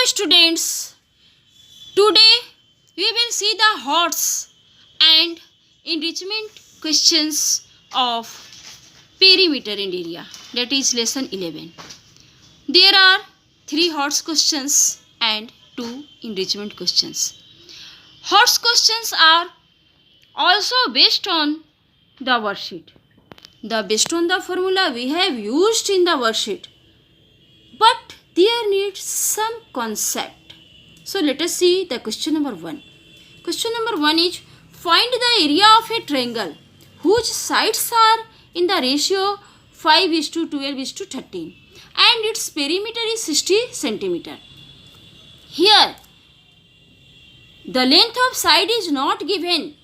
students, today we will see the HOTS and enrichment questions of perimeter and area, that is lesson 11. There are 3 HOTS questions and 2 enrichment questions. HOTS questions are also based on the worksheet. Based on the formula we have used in the worksheet, but there needs some concept. So let us see the question number 1. Question number 1 is, find the area of a triangle whose sides are in the ratio 5:12:13 and its perimeter is 60 centimeter. Here the length of side is not given,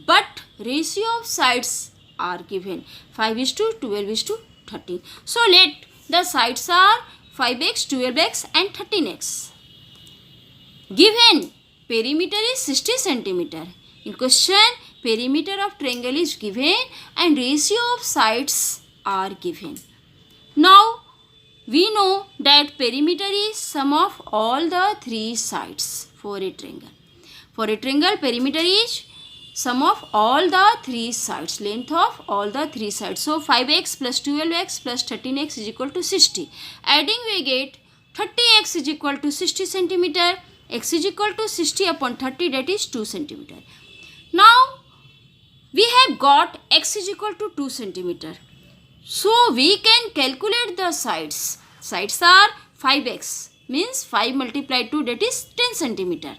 but ratio of sides are given 5:12:13. So let the sides are 5x, 12x and 13x. Given perimeter is 60 centimeter. In question, perimeter of triangle is given and ratio of sides are given. Now we know that perimeter is sum of all the 3 sides for a triangle. For a triangle, perimeter is sum of all the 3 sides, length of all the 3 sides. So 5x plus 12x plus 13x is equal to 60. Adding we get 30x is equal to 60 centimeter. X is equal to 60 upon 30, that is 2 centimeter. Now we have got x is equal to 2 centimeter. So we can calculate the sides. Sides are 5x, means 5 multiplied 2, that is 10 centimeter.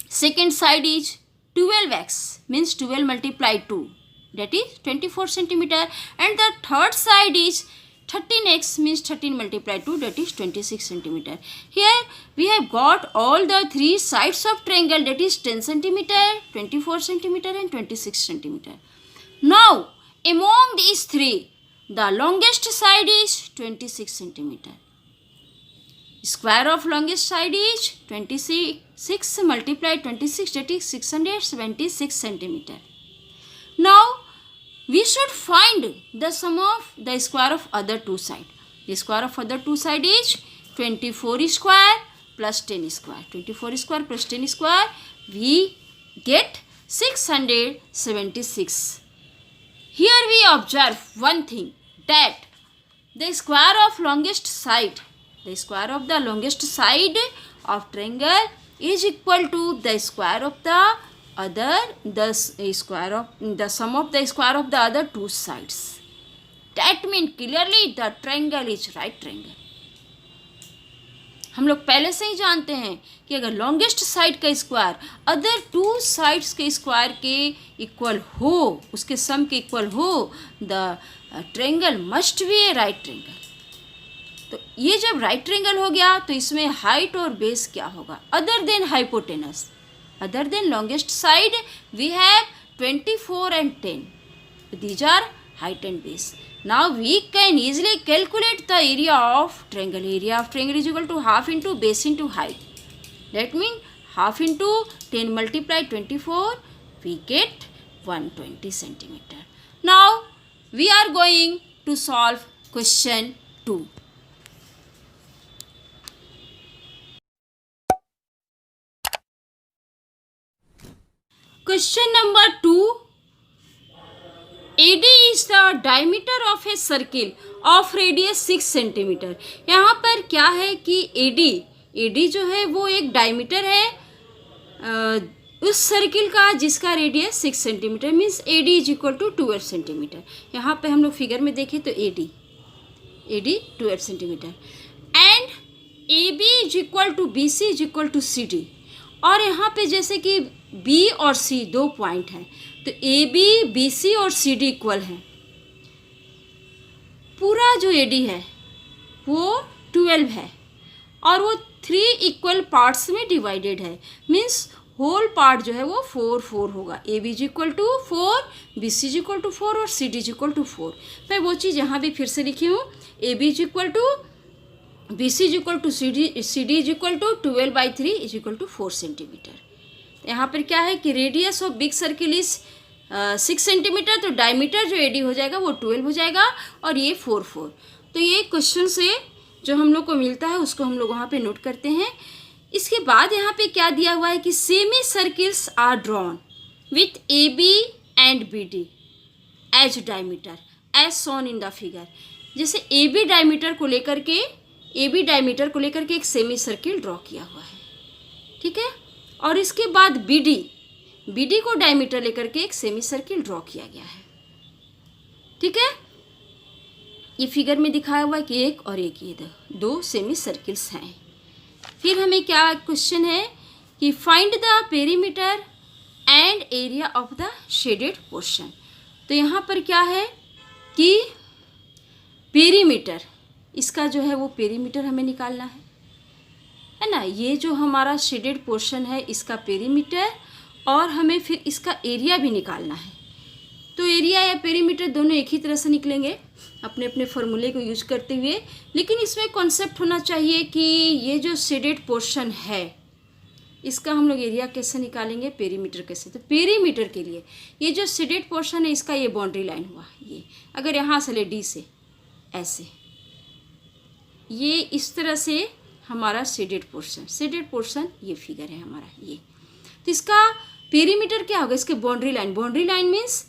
Second side is 12x, means 12 multiplied 2, that is 24 centimeter. And the third side is 13x, means 13 multiplied 2, that is 26 centimeter. Here we have got all the 3 sides of triangle, that is 10 centimeter, 24 centimeter and 26 centimeter. Now among these 3, the longest side is 26 centimeter. Square of longest side is 26 multiplied 26, that is 676 centimeter. Now we should find the sum of the square of other 2 sides. The square of other 2 sides is 24 square plus 10 square. 24 square plus 10 square, we get 676. Here we observe one thing, that the square of longest side, the square of the longest side of triangle is equal to the square of the other, the square of the sum of the square of the other 2 sides. That means clearly the triangle is right triangle. हम लोग पहले से ही जानते हैं कि अगर longest side का square other 2 sides के स्क्वायर के इक्वल हो, उसके सम के इक्वल हो, the triangle must be A right triangle. तो ये जब राइट ट्रायंगल हो गया तो इसमें हाइट और बेस क्या होगा, other than hypotenuse, other than longest side we have 24 and 10. These are height and base. Now we can easily calculate the area of triangle. Area of triangle is equal to half into base into height. That means half into 10 multiplied 24, we get 120 centimeter. Now we are going to solve question 2. Question number 2. AD is the diameter of a circle of radius 6 centimeter. यहाँ पर क्या है कि AD जो है वो एक diameter है उस सर्किल का जिसका radius 6 centimetre, means AD is equal to 12 centimetre. यहाँ पे हम लोग फिगर में देखें तो AD 12 centimetre and AB is equal to BC is equal to CD. और यहाँ पे जैसे कि B और C 2 पॉइंट हैं तो AB, BC और CD इक्वल है. पूरा जो AD है वो 12 है और वो 3 इक्वल पार्ट्स में डिवाइडेड है, मीन्स होल पार्ट जो है वो 4 4 होगा. AB is equal to 4, BC is equal to 4 और CD इज इक्वल टू 4. मैं वो चीज़ यहाँ भी फिर से लिखी हूँ, AB is equal to BC is equal to CD is equal to 12/3 is equal to 4 centimetre. यहाँ पर क्या है कि radius of big circle is 6 centimetre, तो डायमीटर जो AD हो जाएगा वो 12 हो जाएगा और ये 4 4. तो ये क्वेश्चन से जो हम लोग को मिलता है उसको हम लोग वहाँ पे नोट करते हैं। इसके बाद यहाँ पे क्या दिया हुआ है कि semi circles are drawn with A B and B D as diameter as shown in the figure. जैसे ए बी डायमीटर को लेकर के एक सेमी सर्किल ड्रॉ किया हुआ है, ठीक है। और इसके बाद बी डी को डायमीटर लेकर के एक सेमी सर्किल ड्रॉ किया गया है, ठीक है। ये फिगर में दिखाया हुआ है कि एक और एक ये दो सेमी सर्किल्स हैं। फिर हमें क्या क्वेश्चन है कि find the perimeter and area of the shaded portion. तो यहाँ पर क्या है कि पेरीमीटर, इसका जो है वो पेरीमीटर हमें निकालना है ना। ये जो हमारा शेडेड पोर्शन है इसका पेरीमीटर, और हमें फिर इसका एरिया भी निकालना है। तो एरिया या पेरीमीटर दोनों एक ही तरह से निकलेंगे अपने अपने फॉर्मूले को यूज करते हुए, लेकिन इसमें कॉन्सेप्ट होना चाहिए कि ये जो शेडेड पोर्शन है इसका हम लोग एरिया कैसे निकालेंगे, पेरीमीटर कैसे। तो पेरीमीटर के लिए ये जो शेडेड पोर्शन है इसका ये बाउंड्री लाइन हुआ, ये अगर यहाँ से ले डी से ऐसे, ये इस तरह से हमारा शेडेड पोर्शन ये फिगर है हमारा ये। तो इसका पेरीमीटर क्या होगा, इसके बाउंड्री लाइन मीन्स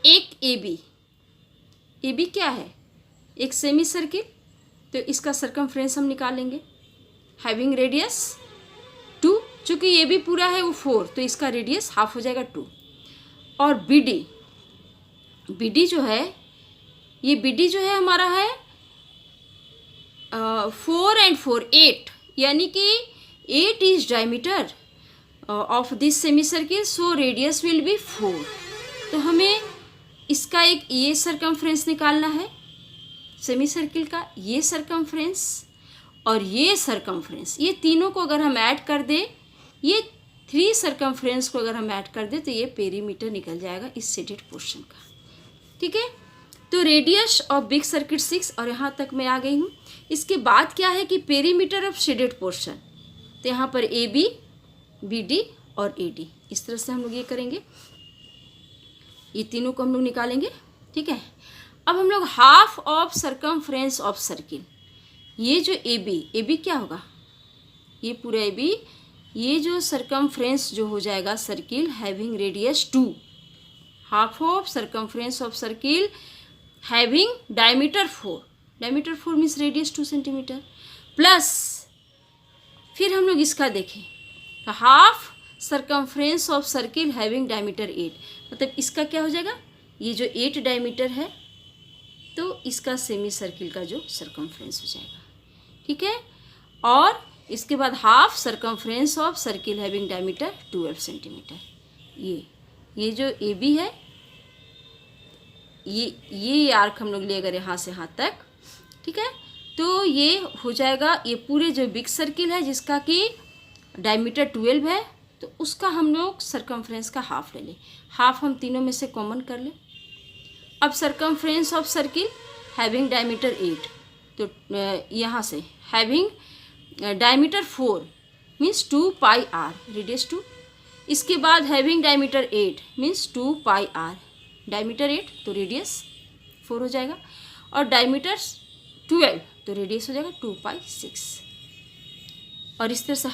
एक ए बी क्या है, एक सेमी सर्किल। तो इसका सर्कमफ्रेंस हम निकालेंगे हैविंग रेडियस 2, चूँकि ये भी पूरा है वो 4, तो इसका रेडियस हाफ हो जाएगा 2। और बी डी जो है, ये बी डी जो है हमारा है 4 and 4 8, यानी कि 8 is diameter of this semi circle, so radius will be 4। तो हमें इसका एक ये सर्कमफ्रेंस निकालना है सेमी सर्किल का, ये सर्कमफ्रेंस और ये सर्कमफ्रेंस, ये तीनों को अगर हम ऐड कर दें, ये 3 सर्कमफ्रेंस को अगर हम ऐड कर दें तो ये पेरीमीटर निकल जाएगा इस शेडेड पोर्शन का, ठीक है। तो रेडियस ऑफ बिग सर्किट 6, और यहाँ तक मैं आ गई हूँ। इसके बाद क्या है कि पेरीमीटर ऑफ शेडेड पोर्शन, तो यहाँ पर ए बी, बी डी और ए डी, इस तरह से हम लोग ये करेंगे, ये तीनों को हम लोग निकालेंगे, ठीक है। अब हम लोग half of circumference of circle, ये जो ए बी क्या होगा, ये पूरा ए बी, ये जो सर्कमफ्रेंस जो हो जाएगा circle having radius 2, half of circumference of circle having diameter 4 means radius 2 centimetre, plus फिर हम लोग इसका देखें तो half circumference of circle having diameter 8, मतलब इसका क्या हो जाएगा, ये जो 8 डायमीटर है तो इसका सेमी सर्किल का जो सर्कमफ्रेंस हो जाएगा, ठीक है। और इसके बाद half circumference of circle having diameter 12 centimetre, ये जो ए बी है, ये आर्क हम लोग ले अगर यहाँ से यहाँ तक, ठीक है। तो ये हो जाएगा, ये पूरे जो बिग सर्किल है जिसका कि डायमीटर 12 है, तो उसका हम लोग सर्कमफ्रेंस का हाफ ले लें, हाफ हम तीनों में से कॉमन कर लें। अब circumference of circle having diameter 8, तो यहाँ से having diameter 4 means 2 pi r radius 2, इसके बाद having diameter 8 means 2 pi r diameter 8, तो रेडियस 4 हो जाएगा, और डायमीटर 12 तो रेडियस हो जाएगा 2 पाई 6। और इस तरह से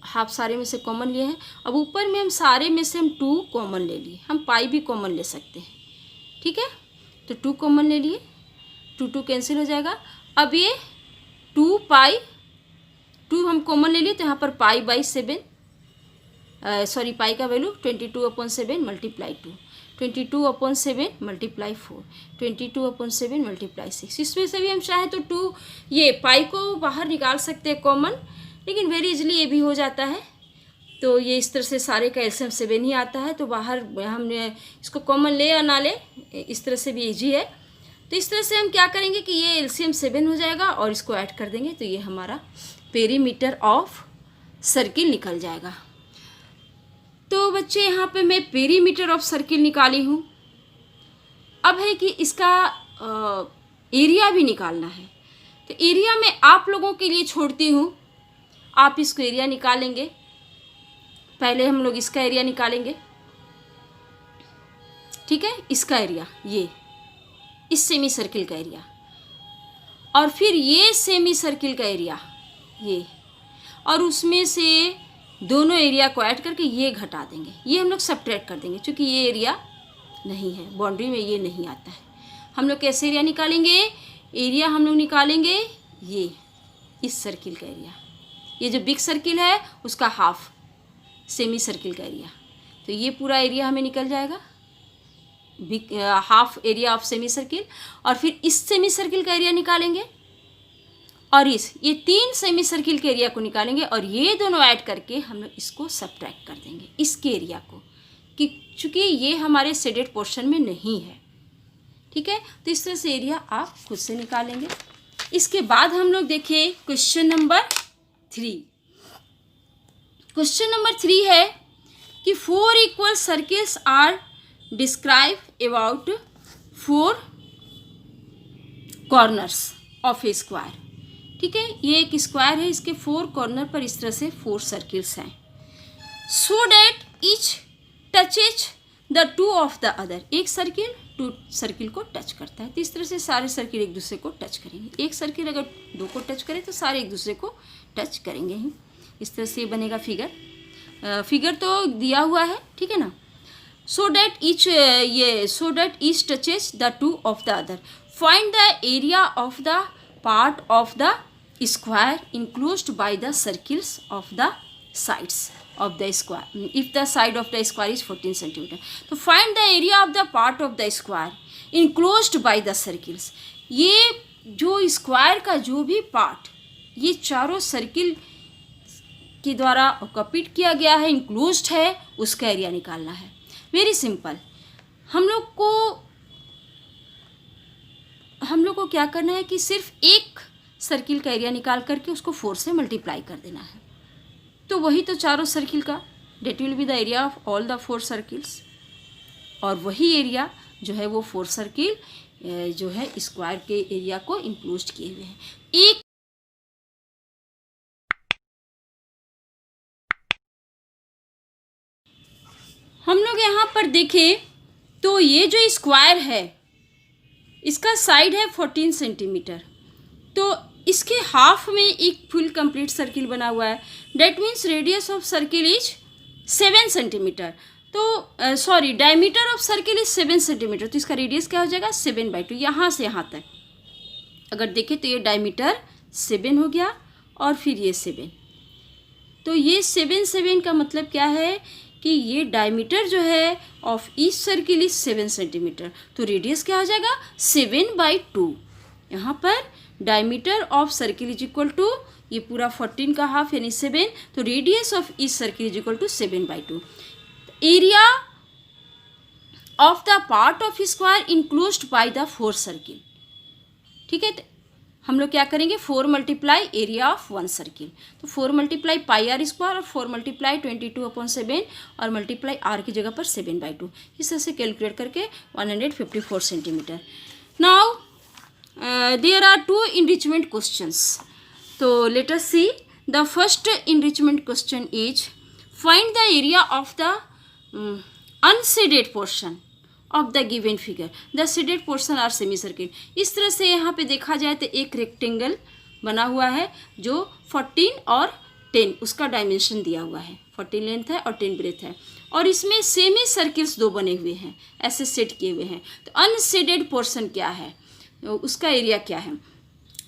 हाफ सारे में से कॉमन लिए हैं। अब ऊपर में हम सारे में से हम 2 कॉमन ले लिए, हम पाई भी कॉमन ले सकते हैं, ठीक है। तो 2 कॉमन ले लिए, 2 कैंसिल हो जाएगा। अब ये 2 पाई 2 हम कॉमन ले लिए, तो यहाँ पर पाई बाई 7, सॉरी पाई का वैल्यू 22/7 मल्टीप्लाई 2, 22/7 मल्टीप्लाई 4, 22/7 मल्टीप्लाई 6। इसमें से भी हम चाहें तो 2 ये पाई को बाहर निकाल सकते हैं कॉमन, लेकिन वेरी इजली ये भी हो जाता है। तो ये इस तरह से सारे का एलसीएम 7 ही आता है, तो बाहर हमने इसको कॉमन ले या ना ले, इस तरह से भी इजी है। तो इस तरह से हम क्या करेंगे कि ये एलसीएम 7 हो जाएगा और इसको ऐड कर देंगे, तो ये हमारा पेरीमीटर ऑफ सर्किल निकल जाएगा। तो बच्चे यहाँ पे मैं पेरीमीटर ऑफ सर्किल निकाली हूँ। अब है कि इसका एरिया भी निकालना है, तो एरिया मैं आप लोगों के लिए छोड़ती हूँ, आप इसको एरिया निकालेंगे। पहले हम लोग इसका एरिया निकालेंगे, ठीक है। इसका एरिया, ये इस सेमी सर्किल का एरिया, और फिर ये सेमी सर्किल का एरिया ये, और उसमें से दोनों एरिया को ऐड करके ये घटा देंगे, ये हम लोग सब्ट्रैक्ट कर देंगे क्योंकि ये एरिया नहीं है, बाउंड्री में ये नहीं आता है। हम लोग कैसे एरिया निकालेंगे? एरिया हम लोग निकालेंगे ये इस सर्किल का एरिया, ये जो बिग सर्किल है उसका हाफ सेमी सर्किल का एरिया, तो ये पूरा एरिया हमें निकल जाएगा, big half area of semi circle. और फिर इस सेमी सर्किल का एरिया निकालेंगे और ये 3 सेमी सर्किल के एरिया को निकालेंगे और ये दोनों ऐड करके हम लोग इसको सब्ट्रैक्ट कर देंगे इसके एरिया को, कि चूँकि ये हमारे शेडेड पोर्शन में नहीं है। ठीक है, तो इस तरह से एरिया आप खुद से निकालेंगे। इसके बाद हम लोग देखें क्वेश्चन नंबर 3। क्वेश्चन नंबर 3 है कि 4 equal circles are describe about 4 corners of a square. ठीक है, ये एक स्क्वायर है, इसके 4 कॉर्नर पर इस तरह से 4 सर्किल्स हैं। So that each touches the 2 of the other, एक सर्किल 2 सर्किल को टच करता है, तो इस तरह से सारे सर्किल एक दूसरे को टच करेंगे। एक सर्किल अगर 2 को टच करे तो सारे एक दूसरे को टच करेंगे ही। इस तरह से बनेगा फिगर तो दिया हुआ है, ठीक है ना। So that each touches the 2 of the other, find the area of the part of the square enclosed by the circles of the sides of the square if the side of the square is 14 centimeter. तो find the area of the part of the square enclosed by the circles. ये जो square का जो भी part ये चारों circle के द्वारा ऑक्यूपिड किया गया है, इंक्लोज्ड है, उसका एरिया निकालना है। Very simple. हम लोग को क्या करना है कि सिर्फ एक सर्किल का एरिया निकाल करके उसको 4 से मल्टीप्लाई कर देना है, तो वही तो चारों सर्किल का that will be the area of all the 4 circles, और वही एरिया जो है वो 4 सर्किल जो है स्क्वायर के एरिया को इंक्लोज किए हुए हैं। एक हम लोग यहाँ पर देखें तो ये जो स्क्वायर है इसका साइड है 14 सेंटीमीटर, तो इसके हाफ में एक फुल कंप्लीट सर्किल बना हुआ है। That means radius of circle is 7 centimetre, तो sorry diameter of circle is 7 centimetre, तो इसका रेडियस क्या हो जाएगा 7/2, यहाँ से यहाँ तक अगर देखें तो ये डायमीटर 7 हो गया और फिर ये 7, तो ये 7 का मतलब क्या है कि ये डायमीटर जो है of each circle is 7 centimetre, तो रेडियस क्या हो जाएगा 7/2। यहाँ पर diameter of circle is equal to ये पूरा 14 का हाफ यानी 7, तो radius of each circle is equal to 7/2। Area of the part of square enclosed by the 4 circle. ठीक है, हम लोग क्या करेंगे 4 मल्टीप्लाई एरिया ऑफ 1 सर्किल, तो 4 मल्टीप्लाई पाई आर स्क्वायर और 4 मल्टीप्लाई 22/7 और मल्टीप्लाई आर की जगह पर 7/2, इस तरह से कैलकुलेट करके 154 centimetre. Now there are 2 enrichment questions. So let us see. The first enrichment question is find the area of the unshaded portion of the given figure. The shaded portion are semicircle. इस तरह से यहाँ पे देखा जाए तो एक rectangle बना हुआ है जो 14 और 10 उसका डायमेंशन दिया हुआ है, 14 लेंथ है और 10 ब्रेथ है, और इसमें सेमी सर्किल्स 2 बने हुए हैं, ऐसे सेट किए हुए हैं। तो अनशेडेड पोर्शन क्या है, उसका एरिया क्या है।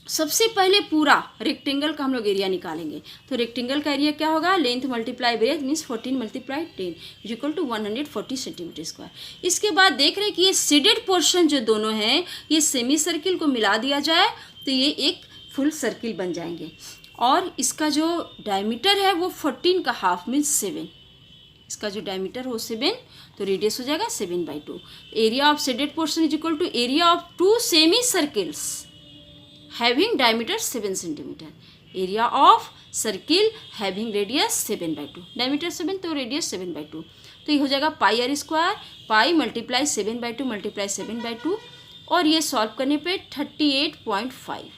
सबसे पहले पूरा रेक्टेंगल का हम लोग एरिया निकालेंगे, तो रेक्टेंगल का एरिया क्या होगा length multiply breadth means 14 multiply 10 is equal to 140 centimetre square. इसके बाद देख रहे हैं कि ये शेडेड पोर्शन जो दोनों हैं ये सेमी सर्किल को मिला दिया जाए तो ये एक फुल सर्किल बन जाएंगे, और इसका जो डायमीटर है वो 14 का हाफ मीन्स 7, इसका जो डायमीटर हो 7, तो रेडियस हो जाएगा 7/2। Area of shaded portion is equal to area of 2 semicircles having diameter 7 centimetre, area of circle having radius 7/2, diameter 7 तो रेडियस 7/2, तो ये हो जाएगा pi r square, pi multiply 7/2 multiply 7/2, और ये सॉल्व करने पे 38.5।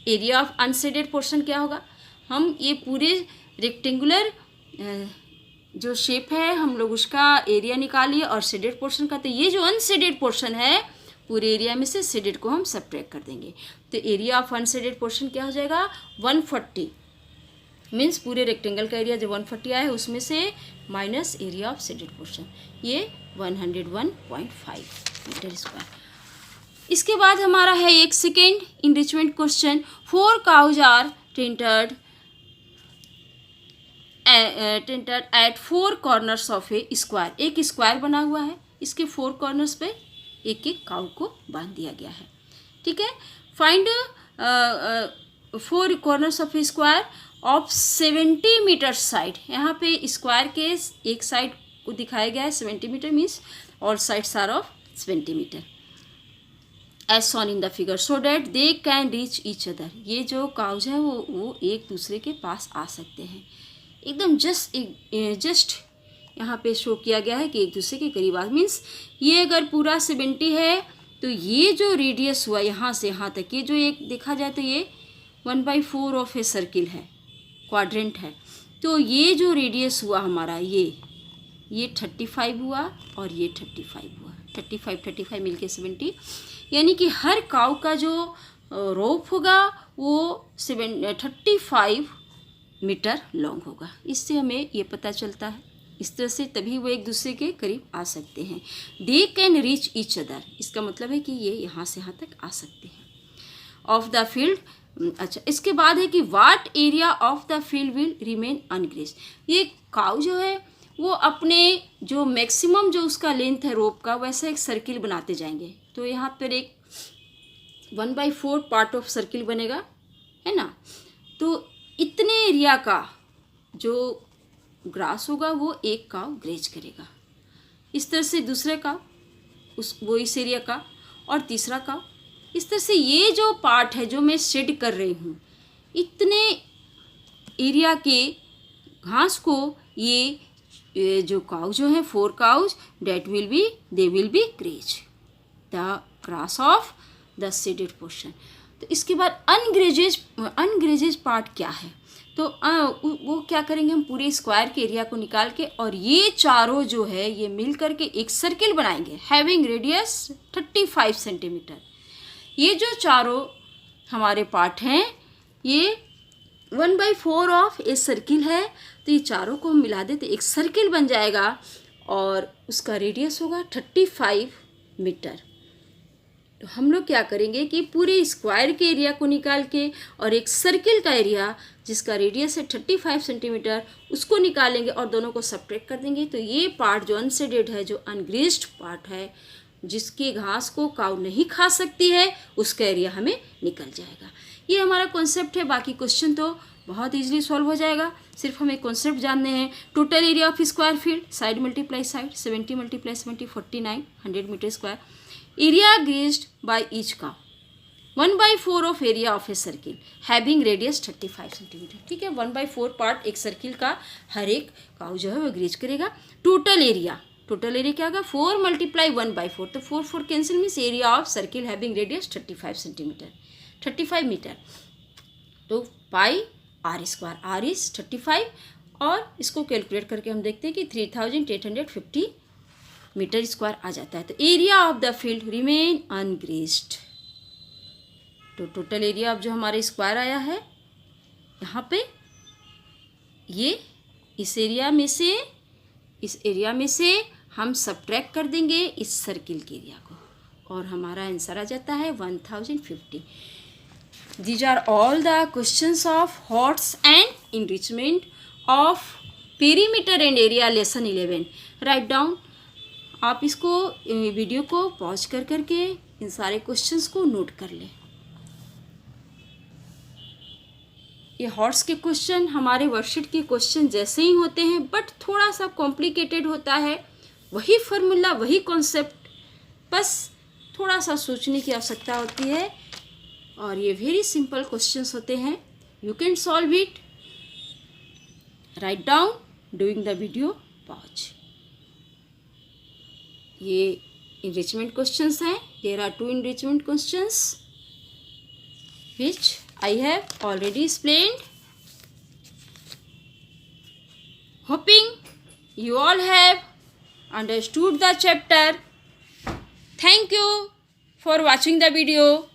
एरिया ऑफ अनशेडेड पोर्शन क्या होगा, हम ये पूरे रेक्टेंगुलर जो शेप है हम लोग उसका एरिया निकालिए और शेडेड पोर्शन का, तो ये जो अनशेडेड पोर्शन है पूरे एरिया में से शेडेड को हम सब्ट्रैक्ट कर देंगे। तो एरिया ऑफ अनशेडेड पोर्शन क्या हो जाएगा 140, मीन्स पूरे रेक्टेंगल का एरिया जो 140 आया है उसमें से minus area of shaded portion, ये 101.5 मीटर स्क्वायर। इसके बाद हमारा है एक second enrichment question. 4 cows are tethered at 4 corners of a square. एक स्क्वायर बना हुआ है, इसके 4 कॉर्नर्स पे एक एक काउ को बांध दिया गया है। ठीक है, find 4 corners of a square of 70 metre side. यहाँ पे स्क्वायर के एक साइड को दिखाया गया है 70 metre, means all sides are of 70 metre as shown in the figure so that they can reach each other. ये जो काउज है वो एक दूसरे के पास आ सकते हैं। एकदम जस्ट यहाँ पे शो किया गया है कि एक दूसरे के करीब आ, मीन्स ये अगर पूरा 70 है तो ये जो रेडियस हुआ यहाँ से यहाँ तक, ये जो एक देखा जाए तो ये 1/4 ऑफ ए सर्किल है, क्वाड्रेंट है। तो ये जो रेडियस हुआ हमारा ये 35 हुआ और ये 35 हुआ, 35 मिलके 70, यानी कि हर काउ का जो रोप होगा वो 35 मीटर लॉन्ग होगा। इससे हमें ये पता चलता है, इस तरह से तभी वो एक दूसरे के करीब आ सकते हैं। दे कैन रीच ईच अदर, इसका मतलब है कि ये यहाँ से यहाँ तक आ सकते हैं। ऑफ द फील्ड, अच्छा इसके बाद है कि what area of the field will remain ungrazed. ये काउ जो है वो अपने जो मैक्सिमम जो उसका लेंथ है रोप का, वैसा एक सर्किल बनाते जाएंगे। तो यहाँ पर एक 1/4 पार्ट ऑफ सर्किल बनेगा, है ना। तो इतने एरिया का जो ग्रास होगा वो एक काव ग्रेज करेगा। इस तरह से दूसरे काव वो इस एरिया का, और तीसरा काव इस तरह से। ये जो पार्ट है जो मैं शेड कर रही हूँ, इतने एरिया के घास को ये जो काउ जो है 4 cows they will be graze the grass of the shaded portion. तो इसके बाद अनग्रेजेज पार्ट क्या है, तो वो क्या करेंगे हम पूरे स्क्वायर के एरिया को निकाल के, और ये चारों जो है ये मिल करके एक सर्किल बनाएंगे हैविंग रेडियस 35 सेंटीमीटर। ये जो चारों हमारे पार्ट हैं ये 1/4 ऑफ ए सर्किल है, तो ये चारों को हम मिला देते एक सर्किल बन जाएगा और उसका रेडियस होगा 35 मीटर। तो हम लोग क्या करेंगे कि पूरे स्क्वायर के एरिया को निकाल के और एक सर्किल का एरिया जिसका रेडियस है 35 सेंटीमीटर उसको निकालेंगे और दोनों को सब्ट्रैक्ट कर देंगे। तो ये पार्ट जो अनशेडेड है, जो अनग्रेज्ड पार्ट है, जिसकी घास को काऊ नहीं खा सकती है, उसका एरिया हमें निकल जाएगा। ये हमारा कॉन्सेप्ट है। बाकी क्वेश्चन तो बहुत ईजिली सॉल्व हो जाएगा, सिर्फ हमें कॉन्सेप्ट जानने हैं। Total area of square field, side multiply side, 70 × 70 49 100 metre square. Area grazed by each cow, 1/4 of area of a circle having radius 35 centimetre. ठीक है, 1/4 पार्ट एक सर्किल का हर एक काउ जो है वो ग्रेज करेगा। टोटल एरिया क्या होगा 4 × 1/4, तो 4 cancel means area of circle having radius 35 centimetre, 35 metre. तो pi r square, r is 35, और इसको कैलकुलेट करके हम देखते हैं कि 3850 मीटर स्क्वायर आ जाता है। तो area of the field remain ungrazed. तो टोटल एरिया ऑफ जो हमारे स्क्वायर आया है यहाँ पे, ये इस एरिया में से हम सब्ट्रैक्ट कर देंगे इस सर्किल के एरिया को, और हमारा आंसर आ जाता है 1050। These are all the questions of HOTS and enrichment of perimeter and area lesson 11. Write down. आप इसको वीडियो को पॉज कर करके इन सारे क्वेश्चंस को नोट कर लें। ये हॉट्स के क्वेश्चन हमारे वर्कशीट के क्वेश्चन जैसे ही होते हैं, बट थोड़ा सा कॉम्प्लिकेटेड होता है। वही फार्मूला, वही कॉन्सेप्ट, बस थोड़ा सा सोचने की आवश्यकता होती है, और ये वेरी सिंपल क्वेश्चंस होते हैं। You can solve it. Write down doing the video pause. ये इनरिचमेंट क्वेश्चंस हैं। There are 2 enrichment questions which I have already explained. Hoping you all have understood the chapter. Thank you for watching the video.